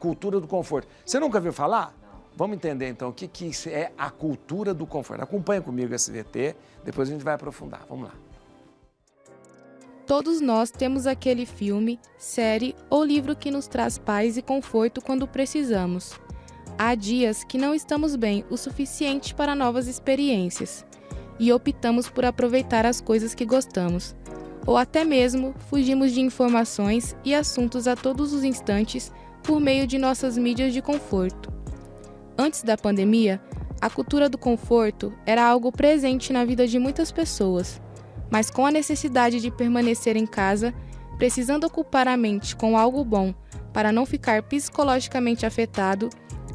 cultura do conforto. Você nunca ouviu falar? Vamos entender então o que é a cultura do conforto. Acompanha comigo esse VT, depois a gente vai aprofundar. Vamos lá. Todos nós temos aquele filme, série ou livro que nos traz paz e conforto quando precisamos. Há dias que não estamos bem o suficiente para novas experiências e optamos por aproveitar as coisas que gostamos, ou até mesmo fugimos de informações e assuntos a todos os instantes por meio de nossas mídias de conforto. Antes da pandemia, a cultura do conforto era algo presente na vida de muitas pessoas, mas com a necessidade de permanecer em casa, precisando ocupar a mente com algo bom para não ficar psicologicamente afetado,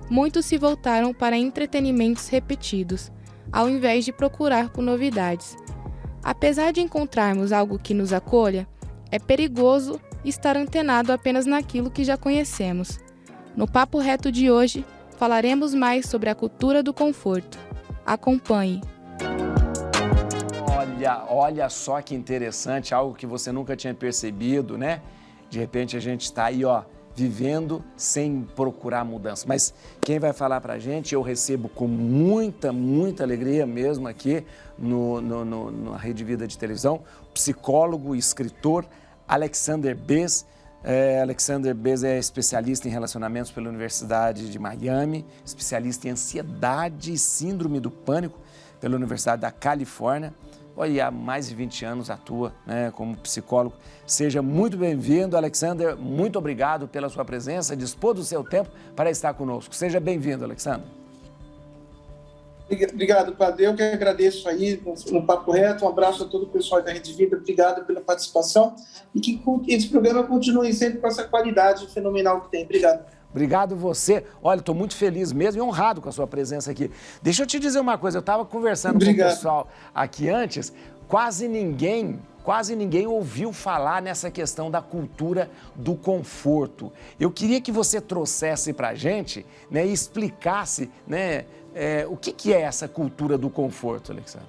muitos se voltaram para entretenimentos repetidos, ao invés de procurar por novidades. Apesar de encontrarmos algo que nos acolha, é perigoso estar antenado apenas naquilo que já conhecemos. No Papo Reto de hoje, falaremos mais sobre a cultura do conforto. Acompanhe! Olha só que interessante, algo que você nunca tinha percebido, né? De repente a gente está aí, vivendo sem procurar mudança. Mas quem vai falar pra gente, eu recebo com muita alegria mesmo aqui na Rede Vida de Televisão, o psicólogo e escritor Alexander Bez. Alexander Bez é especialista em relacionamentos pela Universidade de Miami, especialista em ansiedade e síndrome do pânico pela Universidade da Califórnia. Olha, há mais de 20 anos atua, né, como psicólogo. Seja muito bem-vindo, Alexander. Muito obrigado pela sua presença, dispor do seu tempo para estar conosco. Seja bem-vindo, Alexander. Obrigado, Padre. Eu que agradeço aí no Papo Reto. Um abraço a todo o pessoal da Rede Vida. Obrigado pela participação e que esse programa continue sempre com essa qualidade fenomenal que tem. Obrigado. Obrigado você. Olha, estou muito feliz mesmo e honrado com a sua presença aqui. Deixa eu te dizer uma coisa, eu estava conversando com o pessoal aqui antes, quase ninguém ouviu falar nessa questão da cultura do conforto. Eu queria que você trouxesse para a gente, né, e explicasse, né, o que é essa cultura do conforto, Alexandre.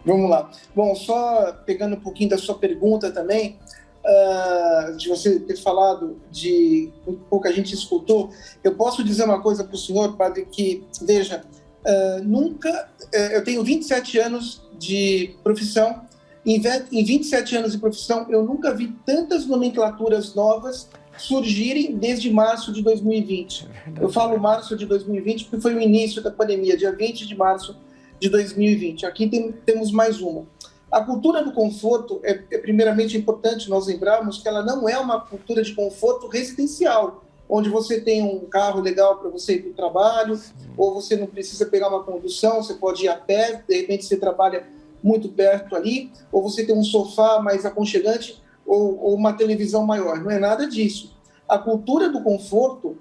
Vamos lá. Bom, só pegando um pouquinho da sua pergunta também, de você ter falado de um pouco a gente escutou, eu posso dizer uma coisa para o senhor, padre, que, veja, eu tenho 27 anos de profissão, em 27 anos de profissão eu nunca vi tantas nomenclaturas novas surgirem desde março de 2020. Eu falo março de 2020 porque foi o início da pandemia, dia 20 de março de 2020. Aqui temos mais uma. A cultura do conforto é primeiramente importante nós lembrarmos que ela não é uma cultura de conforto residencial, onde você tem um carro legal para você ir para o trabalho, ou você não precisa pegar uma condução, você pode ir a pé, de repente você trabalha muito perto ali, ou você tem um sofá mais aconchegante, ou uma televisão maior. Não é nada disso. A cultura do conforto,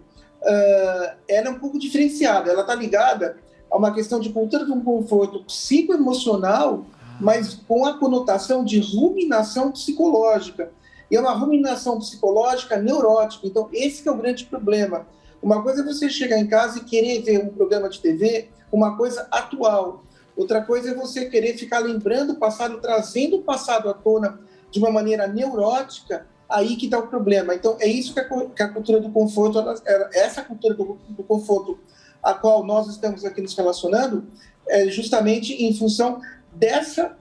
ela é um pouco diferenciada, ela está ligada a uma questão de cultura do conforto psicoemocional, mas com a conotação de ruminação psicológica. E é uma ruminação psicológica neurótica. Então, esse que é o grande problema. Uma coisa é você chegar em casa e querer ver um programa de TV, uma coisa atual. Outra coisa é você querer ficar lembrando o passado, trazendo o passado à tona de uma maneira neurótica, aí que está o problema. Então, é isso que a cultura do conforto, essa cultura do conforto a qual nós estamos aqui nos relacionando, é justamente em função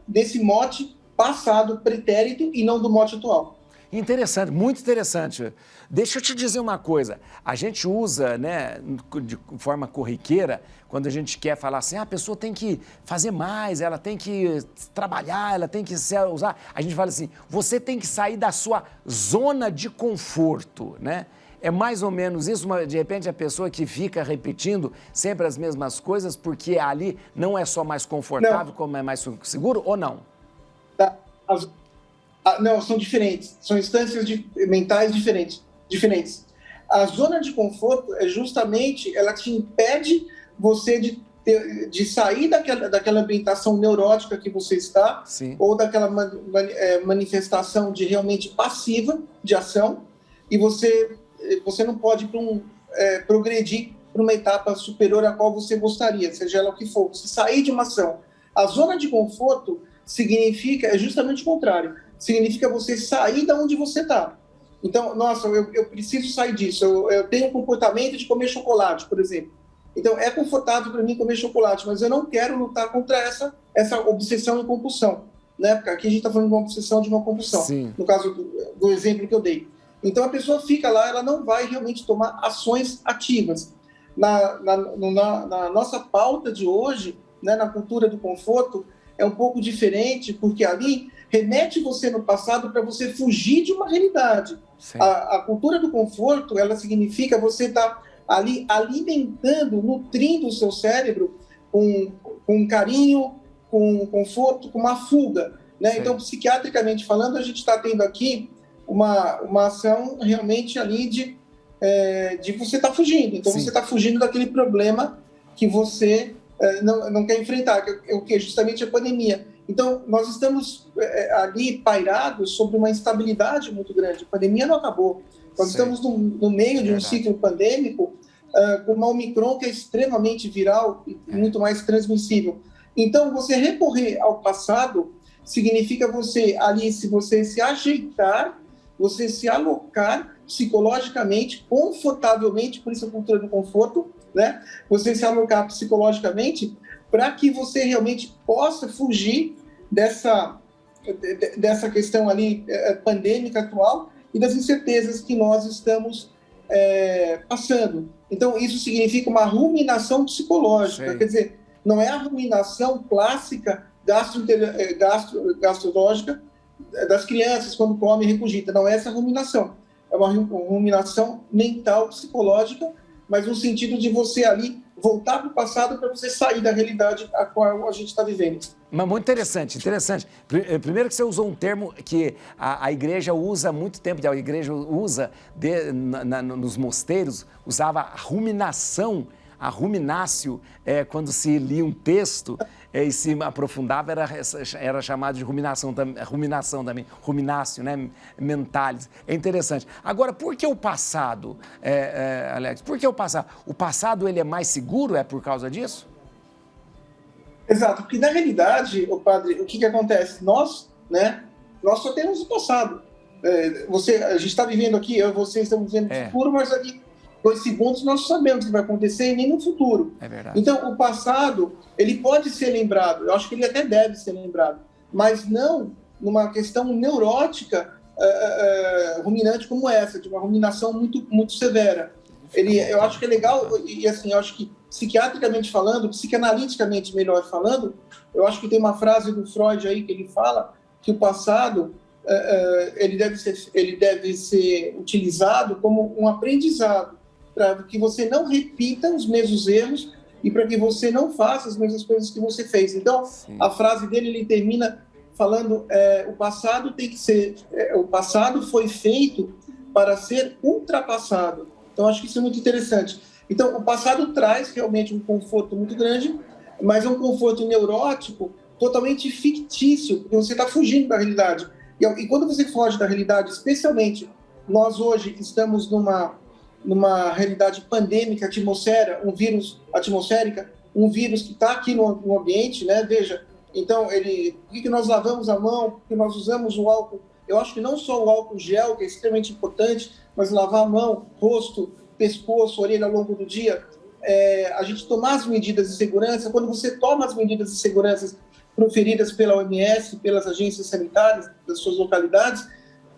desse mote passado, pretérito, e não do mote atual. Interessante, muito interessante. Deixa eu te dizer uma coisa, a gente usa, né, de forma corriqueira, quando a gente quer falar assim, a pessoa tem que fazer mais, ela tem que trabalhar, ela tem que usar, a gente fala assim, você tem que sair da sua zona de conforto, né? É mais ou menos isso, de repente a pessoa que fica repetindo sempre as mesmas coisas, porque ali não é só mais confortável, como é mais seguro, ou não? Não, são diferentes, são instâncias mentais diferentes. A zona de conforto é justamente, ela te impede você de sair daquela ambientação neurótica que você está, sim, ou daquela manifestação de realmente passiva de ação, e você não pode progredir para uma etapa superior à qual você gostaria, seja ela o que for, você sair de uma ação. A zona de conforto é justamente o contrário, significa você sair de onde você está. Então, nossa, eu preciso sair disso. Eu tenho um comportamento de comer chocolate, por exemplo. Então, é confortável para mim comer chocolate, mas eu não quero lutar contra essa obsessão e compulsão, né? Porque aqui a gente está falando de uma obsessão, de uma compulsão. Sim. No caso do exemplo que eu dei. Então, a pessoa fica lá, ela não vai realmente tomar ações ativas. Na nossa pauta de hoje, né, na cultura do conforto, é um pouco diferente, porque ali remete você no passado para você fugir de uma realidade. A cultura do conforto, ela significa você estar ali alimentando, nutrindo o seu cérebro com carinho, com conforto, com uma fuga, né? Então, psiquiatricamente falando, a gente está tendo aqui uma ação realmente ali de você estar fugindo. Então, você está fugindo daquele problema que você não quer enfrentar, que é justamente a pandemia. Então, nós estamos ali pairados sobre uma instabilidade muito grande. A pandemia não acabou. Nós estamos no meio de um ciclo pandêmico com uma Omicron que é extremamente viral e muito mais transmissível. Então, você recorrer ao passado significa você se ajeitar, você se alocar psicologicamente, confortavelmente, por isso a cultura do conforto, né? Você se alocar psicologicamente para que você realmente possa fugir dessa questão ali pandêmica atual e das incertezas que nós estamos passando. Então, isso significa uma ruminação psicológica, quer dizer, não é a ruminação clássica gastrológica das crianças quando come e regurgita, não é essa ruminação. É uma ruminação mental, psicológica, mas no sentido de você ali voltar para o passado para você sair da realidade a qual a gente está vivendo. Mas muito interessante. Primeiro que você usou um termo que a igreja usa há muito tempo, a igreja usa nos mosteiros, usava a ruminação, a ruminácio, quando se lia um texto e se aprofundava, era chamado de ruminação também, ruminácio, né? Mentalis. É interessante. Agora, por que o passado, Alex? Por que o passado? O passado ele é mais seguro? É por causa disso? Exato, porque na realidade, padre, o que acontece? Nós só temos o passado. A gente está vivendo aqui, eu e você estamos vivendo o futuro, mas aqui 2 segundos nós sabemos o que vai acontecer e nem no futuro. É verdade. Então, o passado, ele pode ser lembrado, eu acho que ele até deve ser lembrado, mas não numa questão neurótica ruminante como essa, de uma ruminação muito, muito severa. Eu acho que é legal, e assim, eu acho que psiquiatricamente falando, psicanaliticamente melhor falando, eu acho que tem uma frase do Freud aí que ele fala que o passado ele deve ser utilizado como um aprendizado, para que você não repita os mesmos erros e para que você não faça as mesmas coisas que você fez. Então, a frase dele, ele termina falando, o passado foi feito para ser ultrapassado. Então, acho que isso é muito interessante. Então, o passado traz realmente um conforto muito grande, mas é um conforto neurótico totalmente fictício, porque você está fugindo da realidade. E quando você foge da realidade, especialmente, nós hoje estamos numa realidade pandêmica, um vírus atmosférica, um vírus que está aqui no ambiente, né? Veja, então, por que nós lavamos a mão, por que nós usamos o álcool? Eu acho que não só o álcool gel, que é extremamente importante, mas lavar a mão, rosto, pescoço, orelha ao longo do dia, a gente tomar as medidas de segurança. Quando você toma as medidas de segurança proferidas pela OMS, pelas agências sanitárias das suas localidades,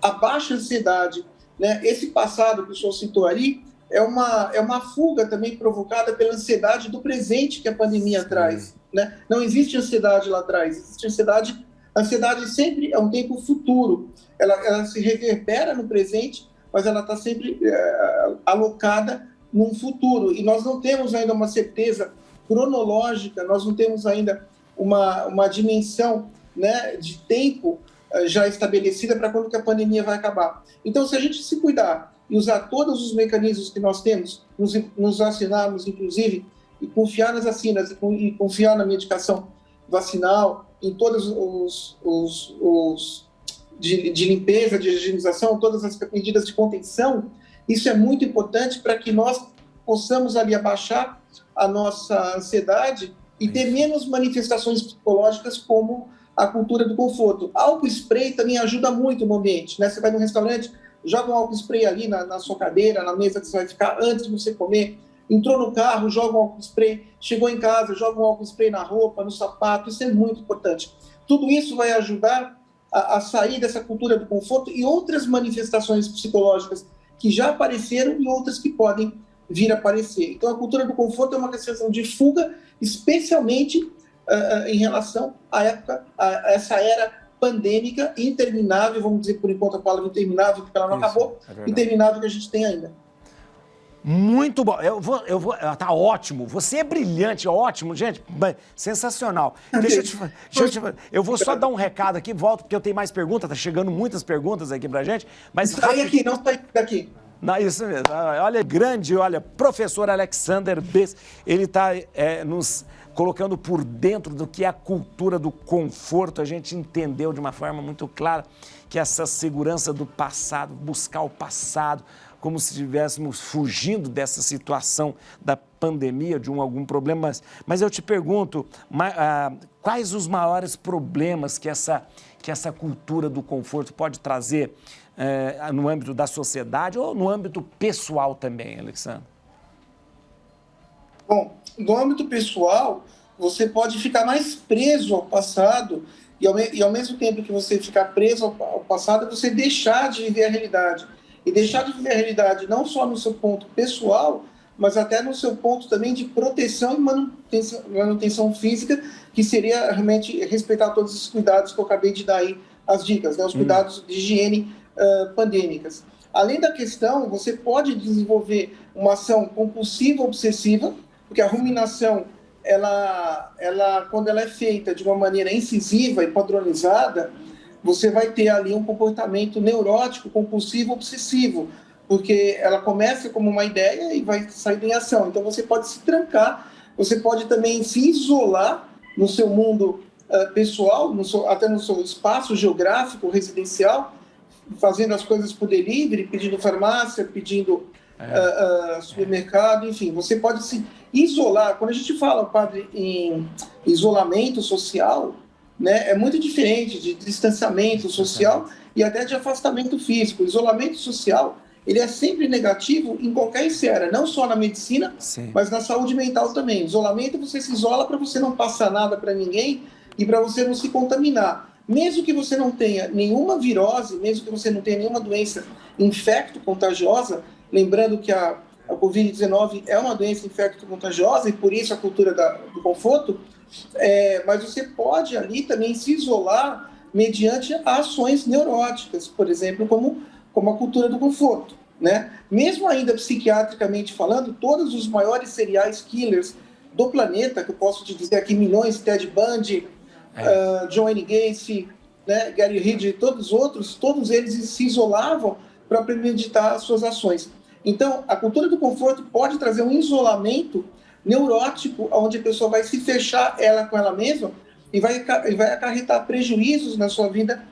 abaixa a ansiedade, né? Esse passado que o senhor citou ali é uma fuga também provocada pela ansiedade do presente que a pandemia traz, né? Não existe ansiedade lá atrás, existe ansiedade. A ansiedade sempre é um tempo futuro, ela se reverbera no presente, mas ela está sempre alocada num futuro. E nós não temos ainda uma certeza cronológica, nós não temos ainda uma dimensão, né, de tempo já estabelecida para quando que a pandemia vai acabar. Então, se a gente se cuidar e usar todos os mecanismos que nós temos, nos vacinarmos, inclusive, e confiar nas vacinas, e confiar na medicação vacinal, em todos os de limpeza, de higienização, todas as medidas de contenção, isso é muito importante para que nós possamos ali abaixar a nossa ansiedade e ter menos manifestações psicológicas como a cultura do conforto. Álcool spray também ajuda muito no ambiente, né? Você vai num restaurante, joga um álcool spray ali na sua cadeira, na mesa que você vai ficar antes de você comer. Entrou no carro, joga um álcool spray. Chegou em casa, joga um álcool spray na roupa, no sapato. Isso é muito importante. Tudo isso vai ajudar a sair dessa cultura do conforto e outras manifestações psicológicas que já apareceram e outras que podem vir a aparecer. Então, a cultura do conforto é uma questão de fuga, especialmente em relação a essa era pandêmica interminável, vamos dizer por enquanto a palavra interminável, porque ela não acabou, interminável que a gente tem ainda. Muito bom, tá ótimo, você é brilhante, ótimo, gente, sensacional. Eu vou só dar um recado aqui, volto, porque eu tenho mais perguntas, tá chegando muitas perguntas aqui pra gente, mas... Não sai daqui. Não, isso mesmo, olha, professor Alexander Bess, ele está nos colocando por dentro do que é a cultura do conforto. A gente entendeu de uma forma muito clara que essa segurança do passado, buscar o passado, como se estivéssemos fugindo dessa situação da pandemia, de algum problema. Mas eu te pergunto, quais os maiores problemas que essa cultura do conforto pode trazer no âmbito da sociedade ou no âmbito pessoal também, Alexandre? Bom, no âmbito pessoal, você pode ficar mais preso ao passado e ao mesmo tempo que você ficar preso ao passado, você deixar de viver a realidade. E deixar de viver a realidade não só no seu ponto pessoal, mas até no seu ponto também de proteção e manutenção física, que seria realmente respeitar todos os cuidados que eu acabei de dar aí, as dicas, né? Os cuidados de higiene pandêmicas. Além da questão, você pode desenvolver uma ação compulsiva obsessiva, porque a ruminação, quando ela é feita de uma maneira incisiva e padronizada, você vai ter ali um comportamento neurótico, compulsivo, obsessivo, porque ela começa como uma ideia e vai sair em ação. Então, você pode se trancar, você pode também se isolar no seu mundo pessoal, até no seu espaço geográfico, residencial, fazendo as coisas por delivery, pedindo farmácia, pedindo supermercado, enfim. Você pode se isolar. Quando a gente fala, padre, em isolamento social, né, é muito diferente de distanciamento social e até de afastamento físico. O isolamento social, ele é sempre negativo em qualquer esfera, não só na medicina, mas na saúde mental também. O isolamento, você se isola para você não passar nada para ninguém e para você não se contaminar. Mesmo que você não tenha nenhuma virose, mesmo que você não tenha nenhuma doença infecto-contagiosa, lembrando que a Covid-19 é uma doença infecto-contagiosa e por isso a cultura do conforto, mas você pode ali também se isolar mediante ações neuróticas, por exemplo, como a cultura do conforto, né? Mesmo ainda psiquiatricamente falando, todos os maiores serial killers do planeta, que eu posso te dizer aqui milhões, Ted Bundy, John Wayne Gacy, né, Gary Ridley e todos os outros, todos eles se isolavam para premeditar as suas ações. Então, a cultura do conforto pode trazer um isolamento neurótico, onde a pessoa vai se fechar ela com ela mesma e vai acarretar prejuízos na sua vida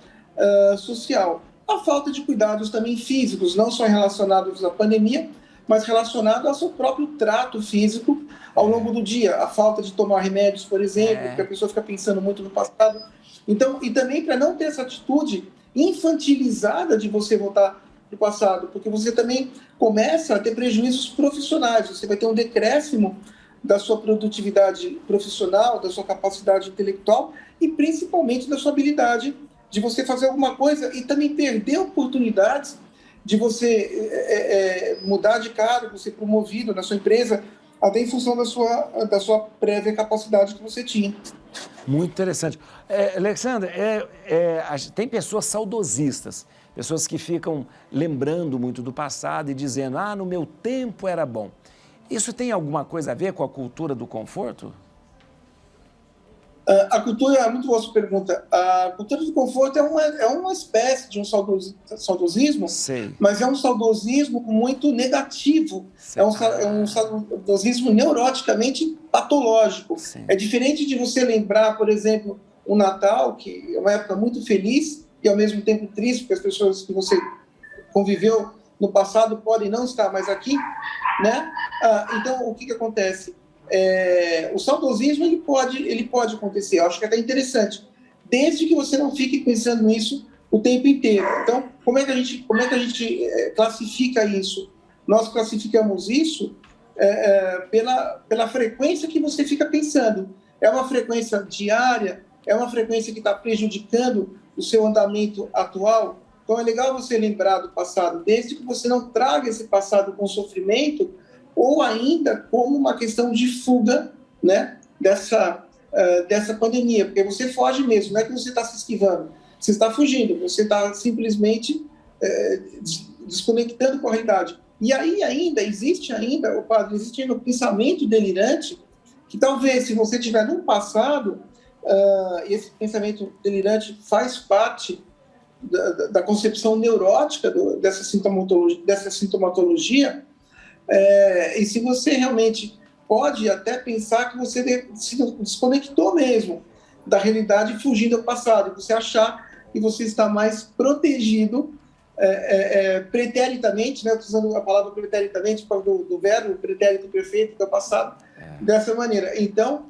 social. A falta de cuidados também físicos, não só relacionados à pandemia, mas relacionados ao seu próprio trato físico ao longo do dia. A falta de tomar remédios, por exemplo, porque a pessoa fica pensando muito no passado. Então, e também para não ter essa atitude infantilizada de você voltar para o passado, porque você também começa a ter prejuízos profissionais, você vai ter um decréscimo da sua produtividade profissional, da sua capacidade intelectual e principalmente da sua habilidade de você fazer alguma coisa e também perder oportunidades de você mudar de cargo, ser promovido na sua empresa, até em função da sua prévia capacidade que você tinha. Muito interessante. Alexandre, tem pessoas saudosistas, pessoas que ficam lembrando muito do passado e dizendo, no meu tempo era bom. Isso tem alguma coisa a ver com a cultura do conforto? A cultura, muito boa sua pergunta, a cultura do conforto é uma espécie de um saudosismo, mas é um saudosismo muito negativo, é um saudosismo neuroticamente patológico. É diferente de você lembrar, por exemplo, o Natal, que é uma época muito feliz e ao mesmo tempo triste, porque as pessoas que você conviveu no passado podem não estar mais aqui, né? Então, o que acontece? O saudosismo ele pode acontecer, eu acho que é até interessante, desde que você não fique pensando nisso o tempo inteiro. Então, como é que a gente classifica isso? Nós classificamos isso pela frequência que você fica pensando. É uma frequência diária? É uma frequência que está prejudicando o seu andamento atual? Então é legal você lembrar do passado, desde que você não traga esse passado com sofrimento ou ainda como uma questão de fuga, né, dessa pandemia, porque você foge mesmo, não é que você está se esquivando, você está fugindo, você está simplesmente desconectando com a realidade. E aí existe ainda o pensamento delirante, que talvez se você tiver no passado, esse pensamento delirante faz parte da concepção neurótica dessa sintomatologia, e se você realmente pode até pensar que você se desconectou mesmo da realidade fugindo ao passado, e você achar que você está mais protegido pretérito, né? Estou usando a palavra pretérito por causa do verbo pretérito perfeito, que é o passado, dessa maneira. Então,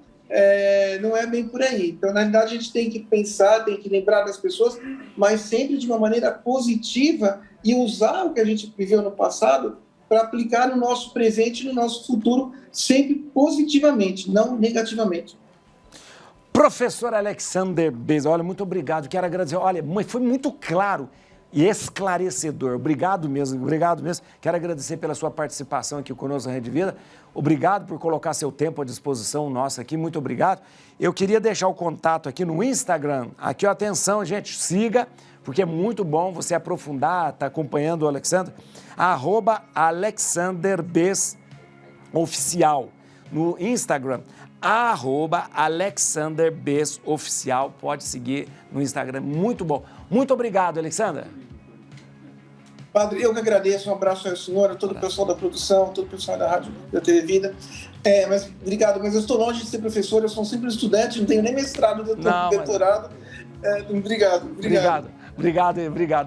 não é bem por aí. Então, na realidade, a gente tem que pensar, tem que lembrar das pessoas, mas sempre de uma maneira positiva e usar o que a gente viveu no passado para aplicar no nosso presente e no nosso futuro, sempre positivamente, não negativamente. Professor Alexander Bez, olha, muito obrigado, quero agradecer. Olha, foi muito claro e esclarecedor. Obrigado mesmo, obrigado mesmo. Quero agradecer pela sua participação aqui conosco na Rede Vida. Obrigado por colocar seu tempo à disposição nossa aqui, muito obrigado. Eu queria deixar o contato aqui no Instagram. Aqui, ó, atenção, gente, siga, porque é muito bom você aprofundar, tá acompanhando o Alexander. @AlexanderBezOficial no Instagram. @AlexanderBezOficial, pode seguir no Instagram, muito bom. Muito obrigado, Alexander. Padre, eu que agradeço, um abraço ao senhor, a todo o pessoal da produção, todo o pessoal da rádio, da TV Vida. Mas obrigado, mas eu estou longe de ser professor, eu sou um simples estudante, não tenho nem mestrado, doutorado. Obrigado.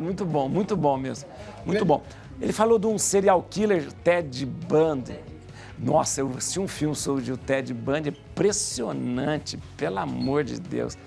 Muito bom mesmo, muito bom. Ele falou de um serial killer, Ted Bundy. Nossa, eu assisti um filme sobre o Ted Bundy, impressionante, pelo amor de Deus.